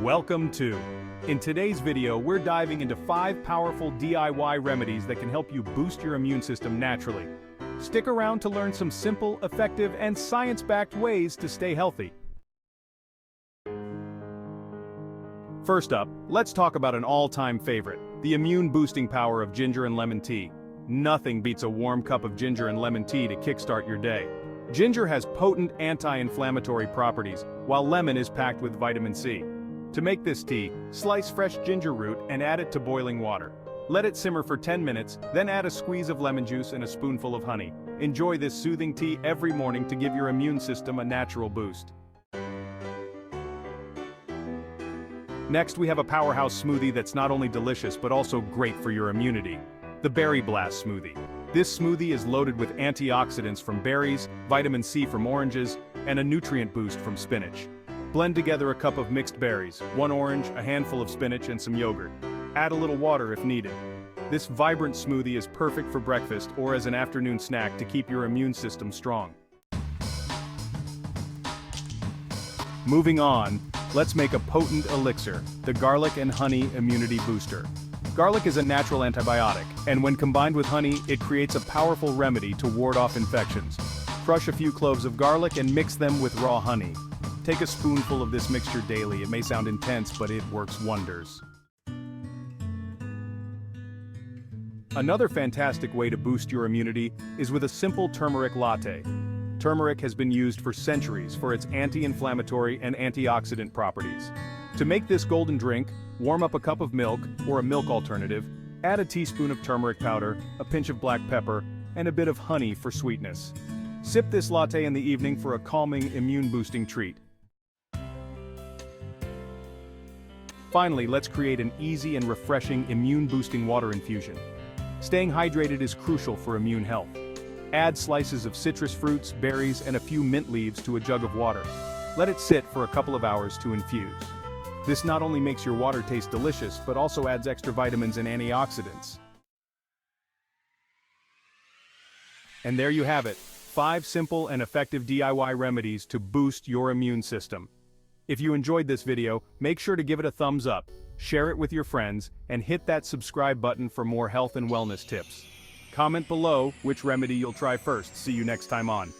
Welcome to. In today's video, we're diving into 5 powerful DIY remedies that can help you boost your immune system naturally. Stick around to learn some simple, effective, and science-backed ways to stay healthy. First up, let's talk about an all-time favorite, the immune-boosting power of ginger and lemon tea. Nothing beats a warm cup of ginger and lemon tea to kickstart your day. Ginger has potent anti-inflammatory properties, while lemon is packed with vitamin C. To make this tea, slice fresh ginger root and add it to boiling water. Let it simmer for 10 minutes, then add a squeeze of lemon juice and a spoonful of honey. Enjoy this soothing tea every morning to give your immune system a natural boost. Next, we have a powerhouse smoothie that's not only delicious but also great for your immunity. The Berry Blast Smoothie. This smoothie is loaded with antioxidants from berries, vitamin C from oranges, and a nutrient boost from spinach. Blend together a cup of mixed berries, 1 orange, a handful of spinach, and some yogurt. Add a little water if needed. This vibrant smoothie is perfect for breakfast or as an afternoon snack to keep your immune system strong. Moving on, let's make a potent elixir, the garlic and honey immunity booster. Garlic is a natural antibiotic, and when combined with honey, it creates a powerful remedy to ward off infections. Crush a few cloves of garlic and mix them with raw honey. Take a spoonful of this mixture daily. It may sound intense, but it works wonders. Another fantastic way to boost your immunity is with a simple turmeric latte. Turmeric has been used for centuries for its anti-inflammatory and antioxidant properties. To make this golden drink, warm up a cup of milk, or a milk alternative, add a teaspoon of turmeric powder, a pinch of black pepper, and a bit of honey for sweetness. Sip this latte in the evening for a calming, immune-boosting treat. Finally, let's create an easy and refreshing immune-boosting water infusion. Staying hydrated is crucial for immune health. Add slices of citrus fruits, berries, and a few mint leaves to a jug of water. Let it sit for a couple of hours to infuse. This not only makes your water taste delicious, but also adds extra vitamins and antioxidants. And there you have it, 5 simple and effective DIY remedies to boost your immune system. If you enjoyed this video, make sure to give it a thumbs up, share it with your friends, and hit that subscribe button for more health and wellness tips. Comment below which remedy you'll try first. See you next time on